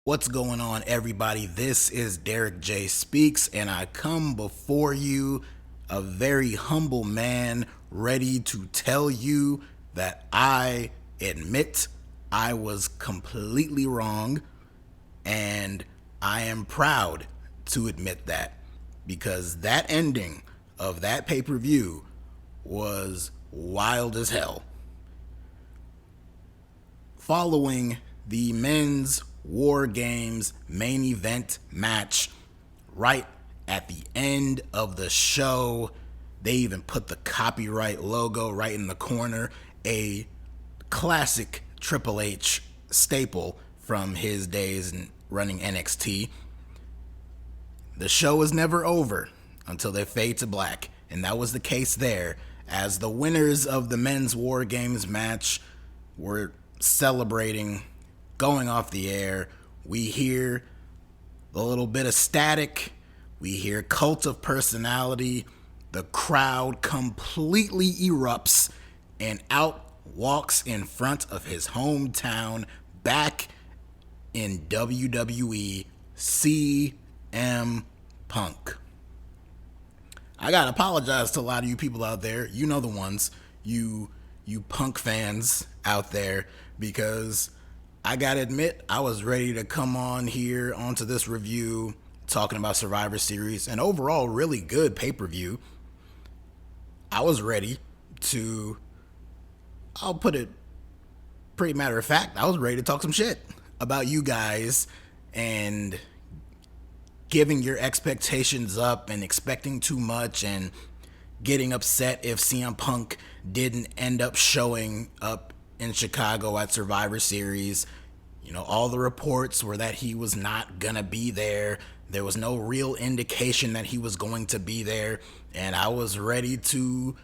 What's going on, everybody? This is DerekJ Speaks, and I come before you a very humble man, ready to tell you that I admit I was completely wrong, and I am proud to admit that, because that ending of that pay-per-view was wild as hell. Following the men's WarGames main event match, right at the end of the show, they even put the copyright logo right in the corner, a classic Triple H staple from his days in running NXT. The show is never over until they fade to black, and that was the case there, as the winners of the men's WarGames match were celebrating, going off the air. We hear a little bit of static. We hear Cult of Personality. The crowd completely erupts, and out walks in front of his hometown, back in WWE, CM Punk. I gotta apologize to a lot of you people out there. You know the ones, you Punk fans out there, because I gotta admit, I was ready to come on here onto this review talking about Survivor Series, an overall really good pay-per-view. I was ready to, I'll put it pretty matter of fact, I was ready to talk some shit about you guys and giving your expectations up and expecting too much and getting upset if CM Punk didn't end up showing up in Chicago at Survivor Series. You know, all the reports were that he was not gonna be there. There was no real indication that he was going to be there, and I was ready to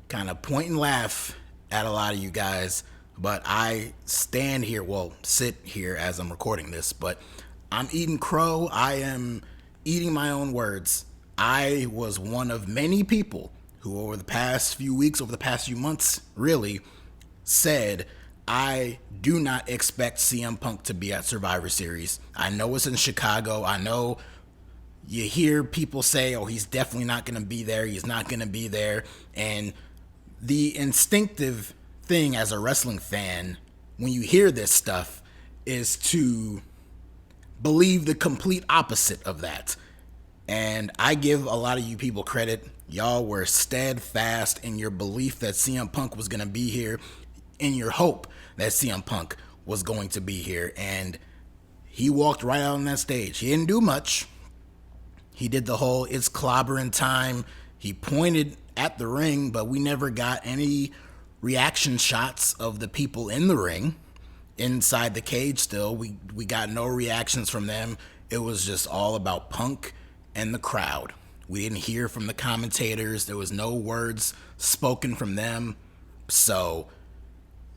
kind of point and laugh at a lot of you guys, but I stand here, well, sit here as I'm recording this, but I'm eating crow. I am eating my own words. I was one of many people who over the past few weeks, over the past few months, really, said, I do not expect CM Punk to be at Survivor Series. I know it's in Chicago. I know you hear people say, oh, he's definitely not going to be there. He's not going to be there. And the instinctive thing as a wrestling fan, when you hear this stuff, is to believe the complete opposite of that. And I give a lot of you people credit. Y'all were steadfast in your belief that CM Punk was going to be here, in your hope that CM Punk was going to be here. And he walked right out on that stage. He didn't do much. He did the whole it's clobbering time. He pointed at the ring, but we never got any reaction shots of the people in the ring. Inside the cage still, we got no reactions from them. It was just all about Punk and the crowd. We didn't hear from the commentators. There was no words spoken from them. So,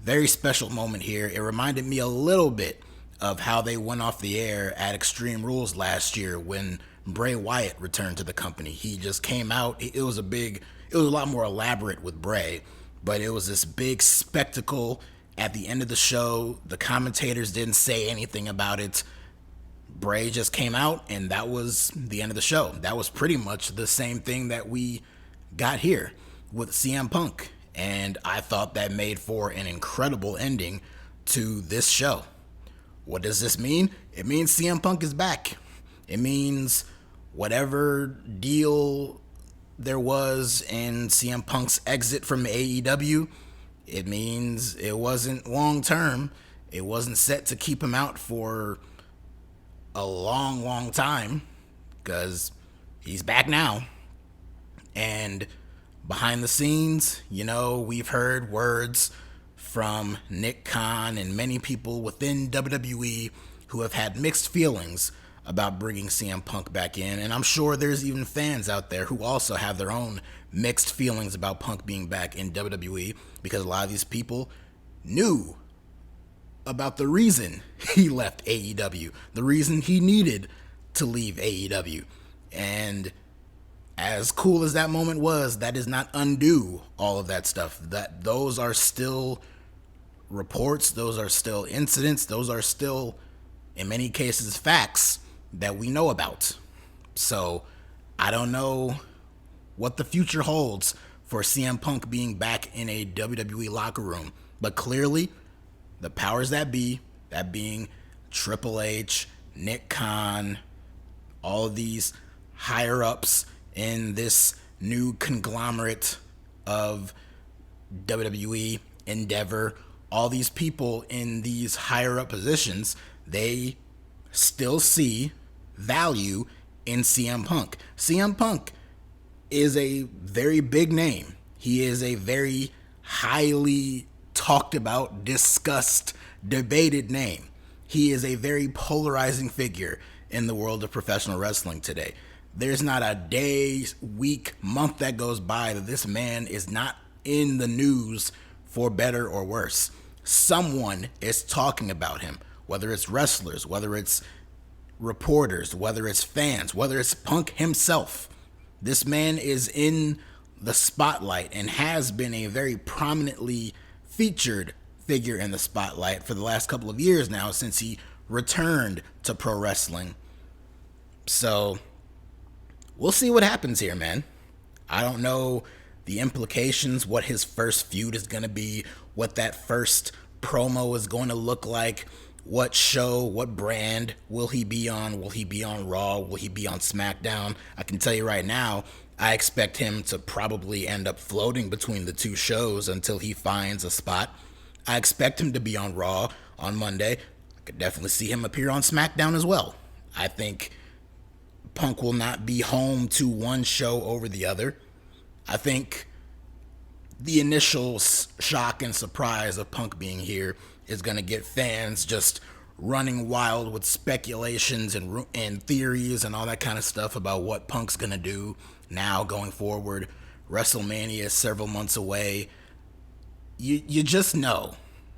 very special moment here. It reminded me a little bit of how they went off the air at Extreme Rules last year when Bray Wyatt returned to the company. He just came out. It was a lot more elaborate with Bray, but it was this big spectacle at the end of the show. The commentators didn't say anything about it. Bray just came out, and that was the end of the show. That was pretty much the same thing that we got here with CM Punk, and I thought that made for an incredible ending to this show. What does this mean? It means CM Punk is back. It means whatever deal there was in CM Punk's exit from AEW, it means it wasn't long term. It wasn't set to keep him out for a long time, because he's back now. And behind the scenes, you know, we've heard words from Nick Khan and many people within WWE who have had mixed feelings about bringing CM Punk back in. And I'm sure there's even fans out there who also have their own mixed feelings about Punk being back in WWE, because a lot of these people knew about the reason he left AEW, the reason he needed to leave AEW. And as cool as that moment was, that does not undo all of that stuff. That those are still reports, those are still incidents, those are still in many cases, facts that we know about. So I don't know what the future holds for CM Punk being back in a WWE locker room. But clearly, the powers that be, that being Triple H, Nick Khan, all of these higher ups in this new conglomerate of WWE, Endeavor, all these people in these higher up positions, they still see value in CM Punk. CM Punk is a very big name. He is a very highly talked about, discussed, debated name. He is a very polarizing figure in the world of professional wrestling today. There's not a day, week, month that goes by that this man is not in the news for better or worse. Someone is talking about him, whether it's wrestlers, whether it's reporters, whether it's fans, whether it's Punk himself. This man is in the spotlight and has been a very prominently featured figure in the spotlight for the last couple of years now since he returned to pro wrestling. So we'll see what happens here, man. I don't know the implications, what his first feud is going to be, what that first promo is going to look like, what show, what brand will he be on? Will he be on Raw? Will he be on SmackDown? I can tell you right now, I expect him to probably end up floating between the two shows until he finds a spot. I expect him to be on Raw on Monday. I could definitely see him appear on SmackDown as well. I think Punk will not be home to one show over the other. I think the initial shock and surprise of Punk being here is going to get fans just running wild with speculations and theories and all that kind of stuff about what Punk's going to do now going forward. WrestleMania is several months away. You just know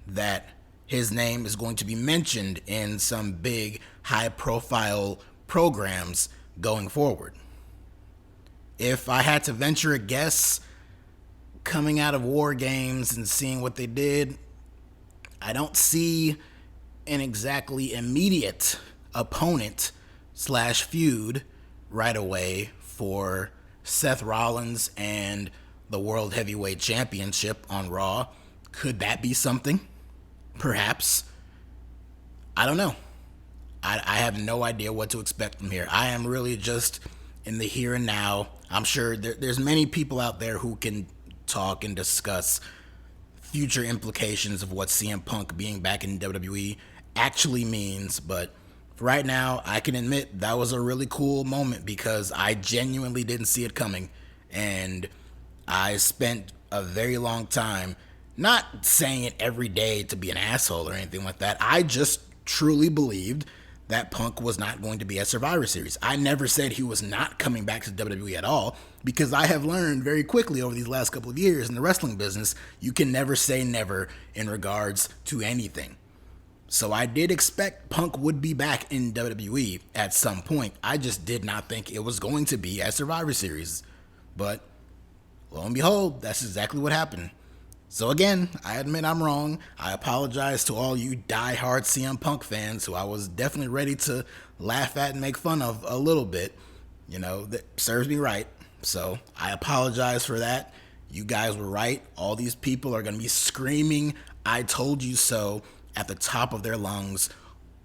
that his name is going to be mentioned in some big high-profile programs going forward. If I had to venture a guess, coming out of WarGames and seeing what they did, I don't see an exactly immediate opponent / feud right away for Seth Rollins and the World Heavyweight Championship on Raw. Could that be something? Perhaps. I don't know. I have no idea what to expect from here. I am really just in the here and now. I'm sure there's many people out there who can talk and discuss future implications of what CM Punk being back in WWE actually means, but for right now, I can admit that was a really cool moment because I genuinely didn't see it coming, and I spent a very long time not saying it every day to be an asshole or anything like that. I just truly believed that Punk was not going to be at Survivor Series. I never said he was not coming back to WWE at all, because I have learned very quickly over these last couple of years in the wrestling business, you can never say never in regards to anything. So I did expect Punk would be back in WWE at some point. I just did not think it was going to be at Survivor Series. But lo and behold, that's exactly what happened. So again, I admit I'm wrong. I apologize to all you diehard CM Punk fans who I was definitely ready to laugh at and make fun of a little bit. You know, that serves me right. So I apologize for that. You guys were right. All these people are going to be screaming, "I told you so," at the top of their lungs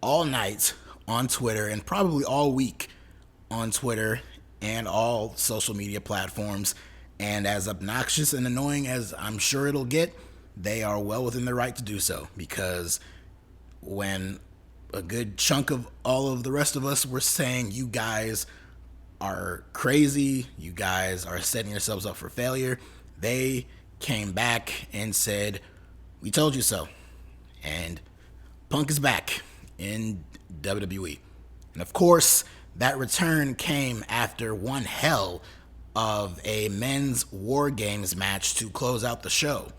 all night on Twitter and probably all week on Twitter and all social media platforms. And as obnoxious and annoying as I'm sure it'll get, they are well within their right to do so, because when a good chunk of all of the rest of us were saying you guys are crazy, you guys are setting yourselves up for failure, they came back and said, "We told you so." And Punk is back in WWE. And of course, that return came after one hell of a men's WarGames match to close out the show.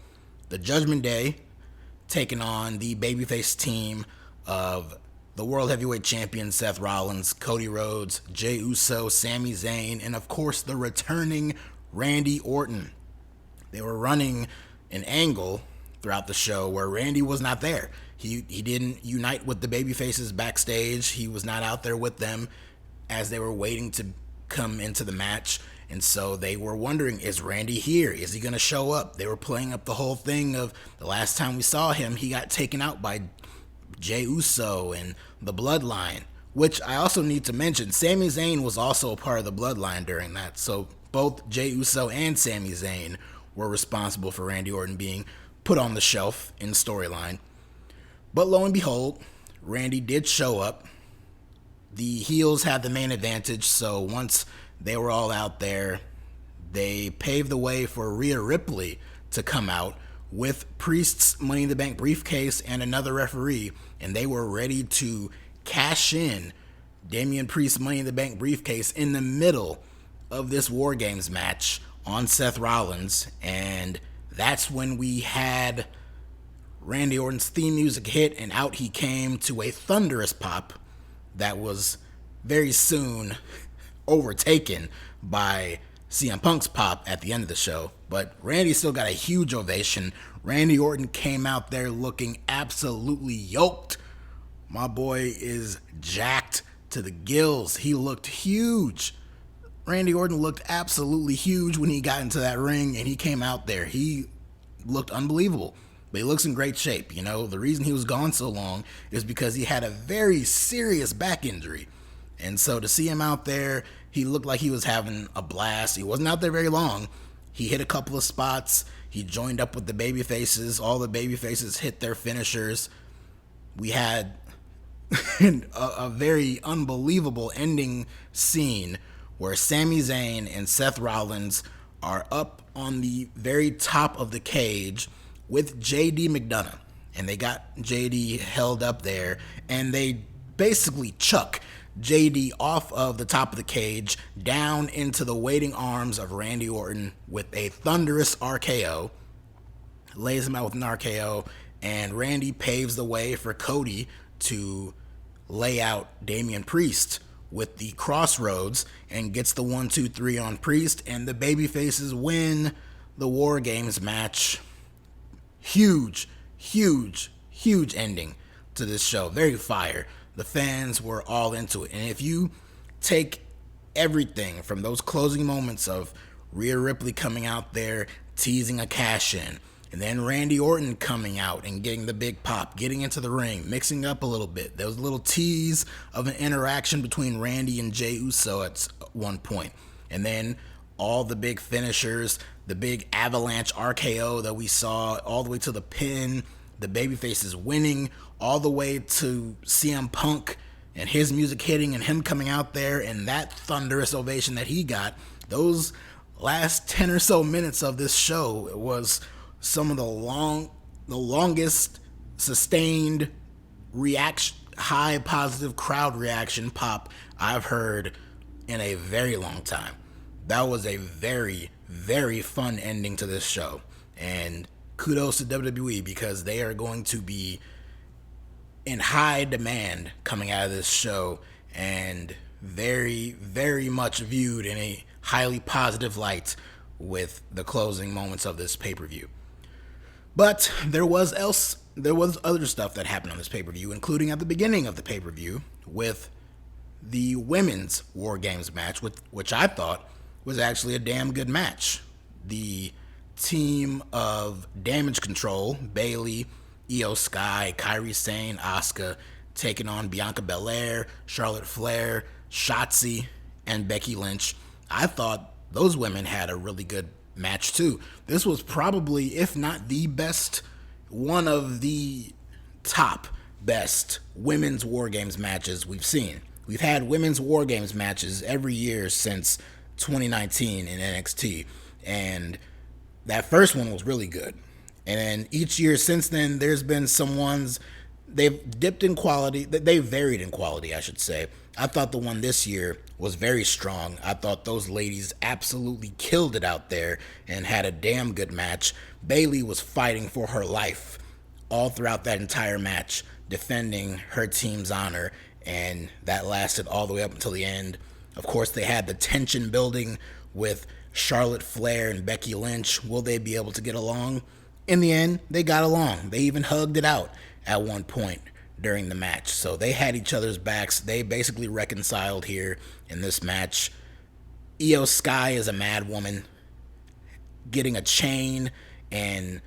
The Judgment Day taking on the babyface team of the World Heavyweight Champion Seth Rollins, Cody Rhodes, Jey Uso, Sami Zayn, and of course the returning Randy Orton. They were running an angle throughout the show where Randy was not there. He didn't unite with the babyfaces backstage. He was not out there with them as they were waiting to come into the match. And so they were wondering, is Randy here? Is he going to show up? They were playing up the whole thing of the last time we saw him, he got taken out by Jey Uso and the Bloodline, which I also need to mention, Sami Zayn was also a part of the Bloodline during that. So both Jey Uso and Sami Zayn were responsible for Randy Orton being put on the shelf in storyline. But lo and behold, Randy did show up. The heels had the main advantage, so once they were all out there, they paved the way for Rhea Ripley to come out with Priest's Money in the Bank briefcase and another referee, and they were ready to cash in Damian Priest's Money in the Bank briefcase in the middle of this WarGames match on Seth Rollins. And that's when we had Randy Orton's theme music hit, and out he came to a thunderous pop that was very soon overtaken by CM Punk's pop at the end of the show. But Randy still got a huge ovation. Randy Orton came out there looking absolutely yoked. My boy is jacked to the gills. He looked huge. Randy Orton looked absolutely huge when he got into that ring and he came out there. He looked unbelievable, but he looks in great shape. You know, the reason he was gone so long is because he had a very serious back injury. And so to see him out there, he looked like he was having a blast. He wasn't out there very long. He hit a couple of spots. He joined up with the babyfaces. All the babyfaces hit their finishers. We had a very unbelievable ending scene where Sami Zayn and Seth Rollins are up on the very top of the cage with JD McDonagh. And they got JD held up there, and they basically chuck JD off of the top of the cage down into the waiting arms of Randy Orton with a thunderous RKO. Lays him out with an RKO, and Randy paves the way for Cody to lay out Damian Priest with the crossroads and gets the 1-2-3 on Priest, and the babyfaces win the WarGames match. Huge ending to this show. Very fire. The fans were all into it. And if you take everything from those closing moments of Rhea Ripley coming out there, teasing a cash-in, and then Randy Orton coming out and getting the big pop, getting into the ring, mixing up a little bit. There was a little tease of an interaction between Randy and Jey Uso at one point. And then all the big finishers, the big avalanche RKO that we saw all the way to the pin, the babyfaces winning, all the way to CM Punk and his music hitting and him coming out there and that thunderous ovation that he got. Those last 10 or so minutes of this show was some of the longest sustained reaction, high positive crowd reaction pop I've heard in a very long time. That was a very, very fun ending to this show. And kudos to WWE, because they are going to be in high demand coming out of this show and very, very much viewed in a highly positive light with the closing moments of this pay-per-view. But there was other stuff that happened on this pay-per-view, including at the beginning of the pay-per-view with the women's WarGames match, which I thought was actually a damn good match. The team of Damage Control, Bayley, Io Sky, Kairi Sane, Asuka, taking on Bianca Belair, Charlotte Flair, Shotzi, and Becky Lynch. I thought those women had a really good match too. This was probably, if not the best, one of the top best women's WarGames matches we've seen. We've had women's WarGames matches every year since 2019 in NXT, and that first one was really good. And then each year since then, there's been some ones, they've dipped in quality, they varied in quality, I should say. I thought the one this year was very strong. I thought those ladies absolutely killed it out there and had a damn good match. Bayley was fighting for her life all throughout that entire match, defending her team's honor, and that lasted all the way up until the end. Of course, they had the tension building with Charlotte Flair and Becky Lynch. Will they be able to get along? In the end, they got along. They even hugged it out at one point during the match. So they had each other's backs. They basically reconciled here in this match. Io Sky is a mad woman, getting a chain and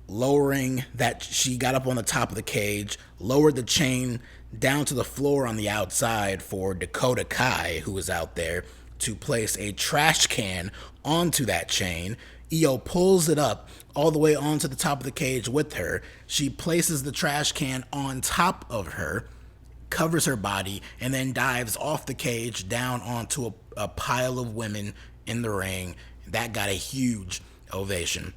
lowering that. She got up on the top of the cage, lowered the chain down to the floor on the outside for Dakota Kai, who was out there, to place a trash can onto that chain. Io pulls it up all the way onto the top of the cage with her. She places the trash can on top of her, covers her body, and then dives off the cage down onto a pile of women in the ring. That got a huge ovation.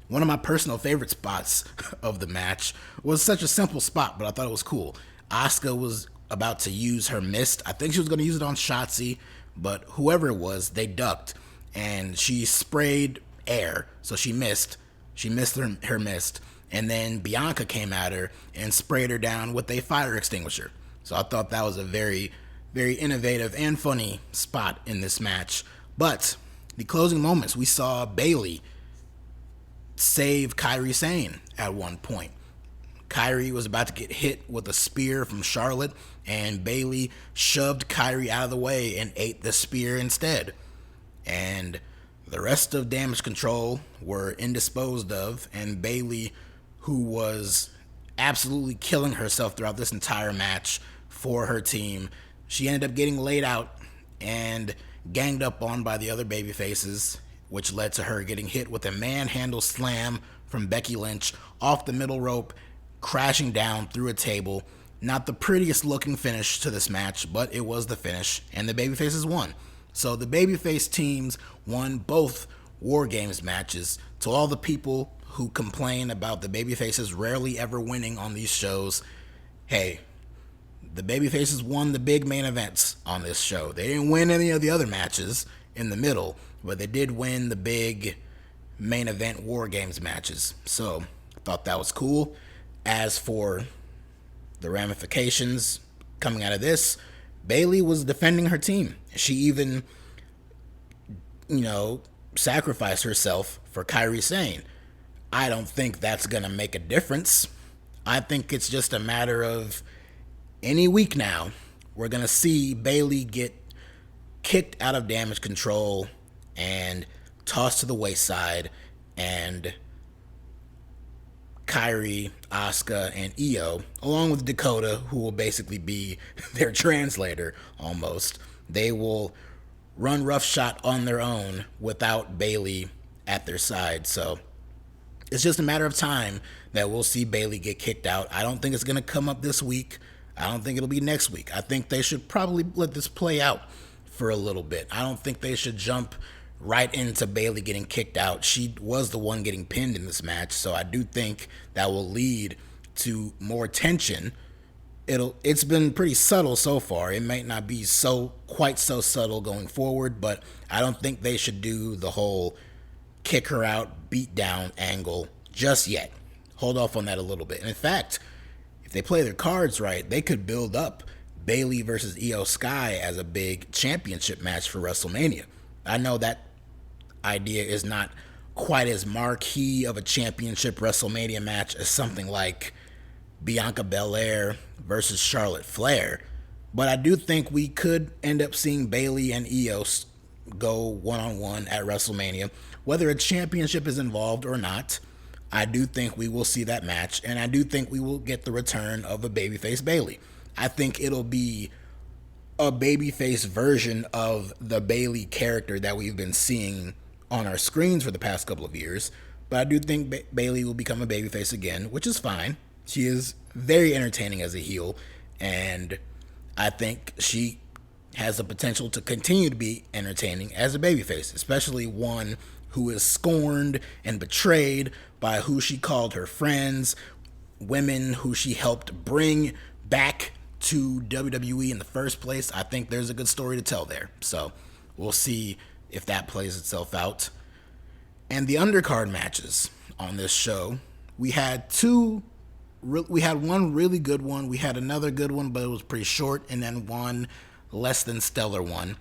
One of my personal favorite spots of the match was such a simple spot, but I thought it was cool. Asuka was about to use her mist. I think she was going to use it on Shotzi, but whoever it was, they ducked, and she sprayed air, so she missed. She missed her mist, and then Bianca came at her and sprayed her down with a fire extinguisher. So I thought that was a very, very innovative and funny spot in this match. But the closing moments, we saw Bayley save Kairi Sane at one point. Kairi was about to get hit with a spear from Charlotte, and Bayley shoved Kairi out of the way and ate the spear instead. And the rest of Damage Control were indisposed of, and Bayley, who was absolutely killing herself throughout this entire match for her team, she ended up getting laid out and ganged up on by the other babyfaces, which led to her getting hit with a manhandle slam from Becky Lynch off the middle rope, crashing down through a table. Not the prettiest looking finish to this match, but it was the finish, and the babyfaces won. So the babyface teams won both WarGames matches. To all the people who complain about the babyfaces rarely ever winning on these shows, hey, the babyfaces won the big main events on this show. They didn't win any of the other matches in the middle, but they did win the big main event WarGames matches. So I thought that was cool. As for the ramifications coming out of this, Bayley was defending her team. She even, sacrificed herself for Kairi Sane. I don't think that's going to make a difference. I think it's just a matter of any week now, we're going to see Bayley get kicked out of Damage Control and tossed to the wayside, and Kairi, Asuka, and Io, along with Dakota, who will basically be their translator almost, they will run roughshod on their own without Bayley at their side. So it's just a matter of time that we'll see Bayley get kicked out. I don't think it's going to come up this week. I don't think it'll be next week. I think they should probably let this play out for a little bit. I don't think they should jump right into Bayley getting kicked out. She was the one getting pinned in this match, so I do think that will lead to more tension. It's been pretty subtle so far. It might not be quite so subtle going forward, but I don't think they should do the whole kick her out, beat down angle just yet. Hold off on that a little bit. And in fact, if they play their cards right, they could build up Bayley versus Io Sky as a big championship match for WrestleMania. I know that idea is not quite as marquee of a championship WrestleMania match as something like Bianca Belair versus Charlotte Flair, but I do think we could end up seeing Bayley and Io go one-on-one at WrestleMania. Whether a championship is involved or not, I do think we will see that match, and I do think we will get the return of a babyface Bayley. I think it'll be a babyface version of the Bayley character that we've been seeing on our screens for the past couple of years, but I do think Bayley will become a babyface again, which is fine. She is very entertaining as a heel, and I think she has the potential to continue to be entertaining as a babyface, especially one who is scorned and betrayed by who she called her friends, women who she helped bring back to WWE in the first place. I think there's a good story to tell there. So we'll see if that plays itself out. And the undercard matches on this show, we had one really good one, we had another good one, but it was pretty short, and then one less than stellar one.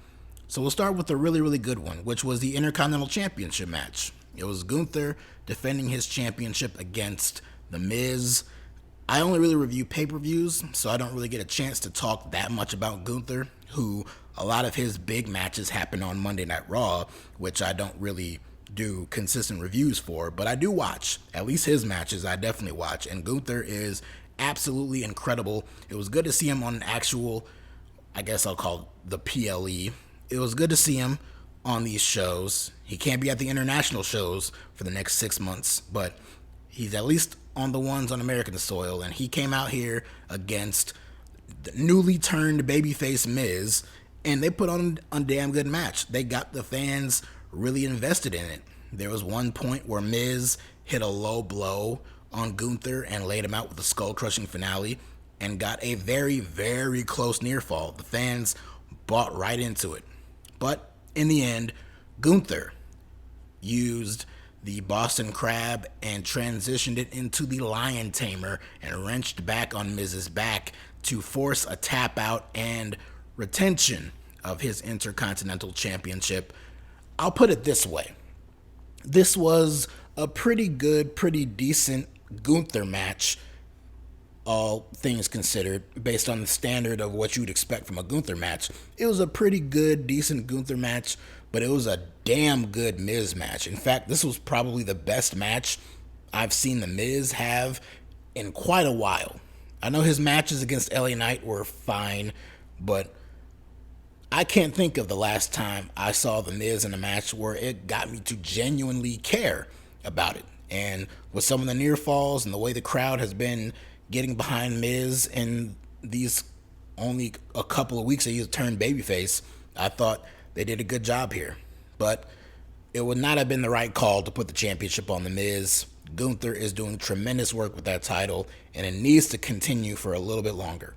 So we'll start with the really, really good one, which was the Intercontinental Championship match. It was Gunther defending his championship against The Miz. I only really review pay-per-views, so I don't really get a chance to talk that much about Gunther, who a lot of his big matches happen on Monday Night Raw, which I don't really do consistent reviews for, but I do watch. At least his matches I definitely watch, and Gunther is absolutely incredible. It was good to see him on an actual, I guess I'll call it the PLE. It was good to see him on these shows. He can't be at the international shows for the next 6 months, but he's at least on the ones on American soil, and he came out here against the newly turned babyface Miz, and they put on a damn good match. They got the fans really invested in it. There was one point where Miz hit a low blow on Gunther and laid him out with a skull-crushing finale and got a very, very close near fall. The fans bought right into it. But in the end, Gunther used the Boston Crab and transitioned it into the Lion Tamer and wrenched back on Miz's back to force a tap out and retention of his Intercontinental Championship. I'll put it this way. This was a pretty good, pretty decent Gunther match, all things considered, based on the standard of what you would expect from a Gunther match. It was a pretty good, decent Gunther match, but it was a damn good Miz match. In fact, this was probably the best match I've seen the Miz have in quite a while. I know his matches against LA Knight were fine, but I can't think of the last time I saw the Miz in a match where it got me to genuinely care about it. And with some of the near falls and the way the crowd has been getting behind Miz in these only a couple of weeks that he's turned babyface, I thought they did a good job here. But it would not have been the right call to put the championship on the Miz. Gunther is doing tremendous work with that title, and it needs to continue for a little bit longer.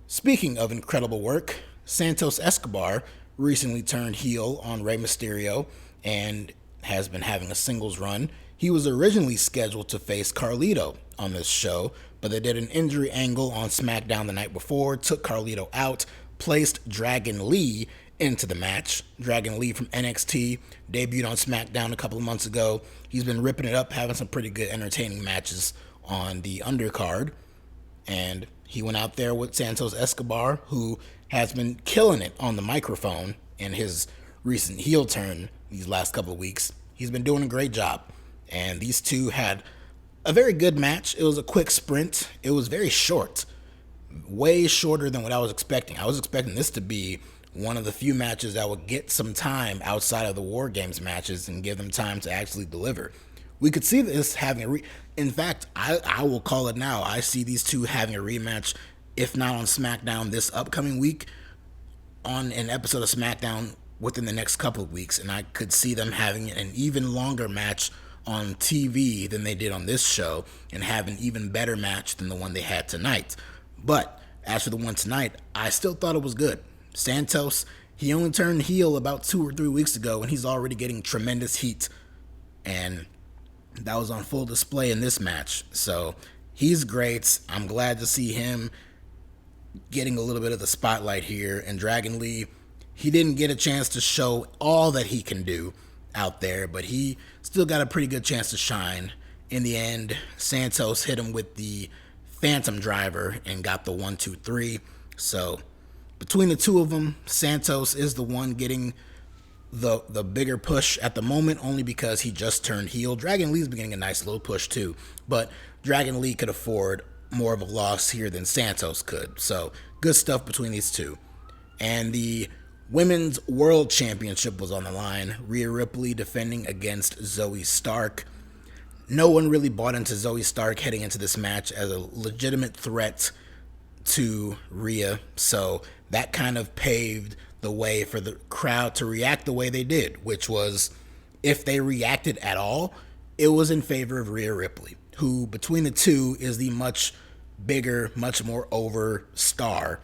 Speaking of incredible work, Santos Escobar recently turned heel on Rey Mysterio and has been having a singles run. He was originally scheduled to face Carlito on this show, but they did an injury angle on SmackDown the night before, took Carlito out, placed Dragon Lee into the match. Dragon Lee from NXT debuted on SmackDown a couple of months ago. He's been ripping it up, having some pretty good entertaining matches on the undercard. And he went out there with Santos Escobar, who has been killing it on the microphone in his recent heel turn these last couple of weeks. He's been doing a great job. And these two had a very good match. It was a quick sprint. It was very short, way shorter than what I was expecting. I was expecting this to be one of the few matches that would get some time outside of the WarGames matches and give them time to actually deliver. We could see this having a in fact, I will call it now. I see these two having a rematch, if not on SmackDown this upcoming week, on an episode of SmackDown within the next couple of weeks. And I could see them having an even longer match on TV than they did on this show and have an even better match than the one they had tonight. But as for the one tonight, I still thought it was good. Santos, he only turned heel about 2 or 3 weeks ago, and he's already getting tremendous heat. And that was on full display in this match. So he's great. I'm glad to see him getting a little bit of the spotlight here. And Dragon Lee, he didn't get a chance to show all that he can do out there, but he still got a pretty good chance to shine. In the end, Santos hit him with the Phantom Driver and got the 1-2-3. So between the two of them, Santos is the one getting the bigger push at the moment, only because he just turned heel. Dragon Lee's been getting a nice little push too, but Dragon Lee could afford more of a loss here than Santos could. So good stuff between these two. And the Women's World Championship was on the line. Rhea Ripley defending against Zoe Stark. No one really bought into Zoe Stark heading into this match as a legitimate threat to Rhea, so that kind of paved the way for the crowd to react the way they did, which was, if they reacted at all, it was in favor of Rhea Ripley, who between the two is the much bigger, much more over star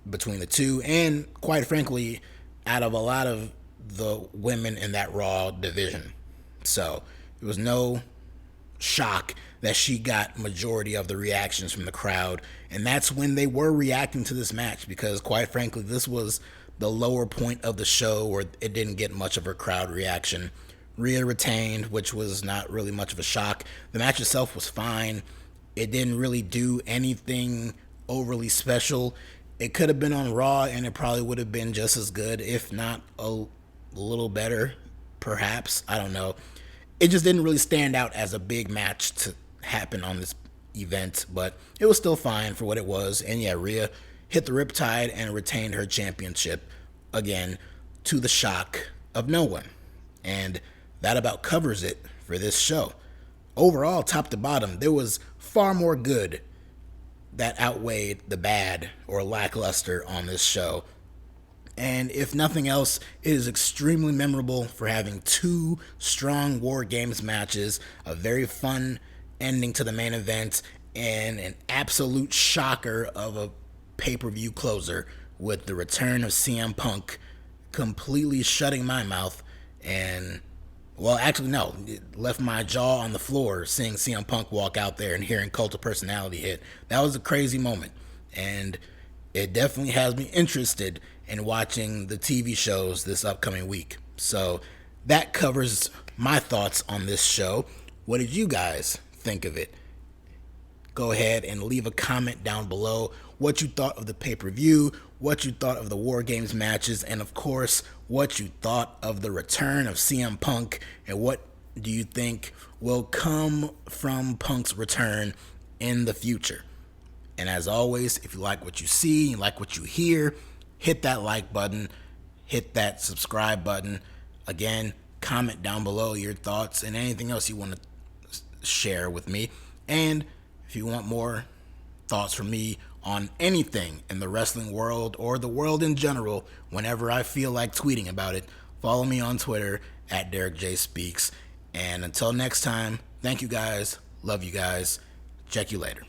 between the two, and quite frankly, out of a lot of the women in that Raw division. So it was no shock that she got majority of the reactions from the crowd, and that's when they were reacting to this match, because quite frankly, this was the lower point of the show where it didn't get much of a crowd reaction. Rhea retained, which was not really much of a shock. The match itself was fine. It didn't really do anything overly special. It could have been on Raw, and it probably would have been just as good, if not a little better, perhaps. I don't know. It just didn't really stand out as a big match to happen on this event, but it was still fine for what it was. And yeah, Rhea hit the Riptide and retained her championship again, to the shock of no one. And that about covers it for this show. Overall, top to bottom, there was far more good that outweighed the bad or lackluster on this show. And if nothing else, it is extremely memorable for having two strong War Games matches, a very fun ending to the main event, and an absolute shocker of a pay-per-view closer with the return of CM Punk completely shutting my mouth and, well, actually, no, it left my jaw on the floor seeing CM Punk walk out there and hearing Cult of Personality hit. That was a crazy moment, and it definitely has me interested in watching the TV shows this upcoming week. So that covers my thoughts on this show. What did you guys think of it? Go ahead and leave a comment down below what you thought of the pay-per-view, what you thought of the War Games matches, and of course, what you thought of the return of CM Punk, and what do you think will come from Punk's return in the future. And as always, if you like what you see, you like what you hear, hit that like button, hit that subscribe button. Again, comment down below your thoughts and anything else you want to share with me. And if you want more thoughts from me on anything in the wrestling world or the world in general, whenever I feel like tweeting about it, follow me on Twitter at DerekJ Speaks. And until next time, thank you guys. Love you guys. Check you later.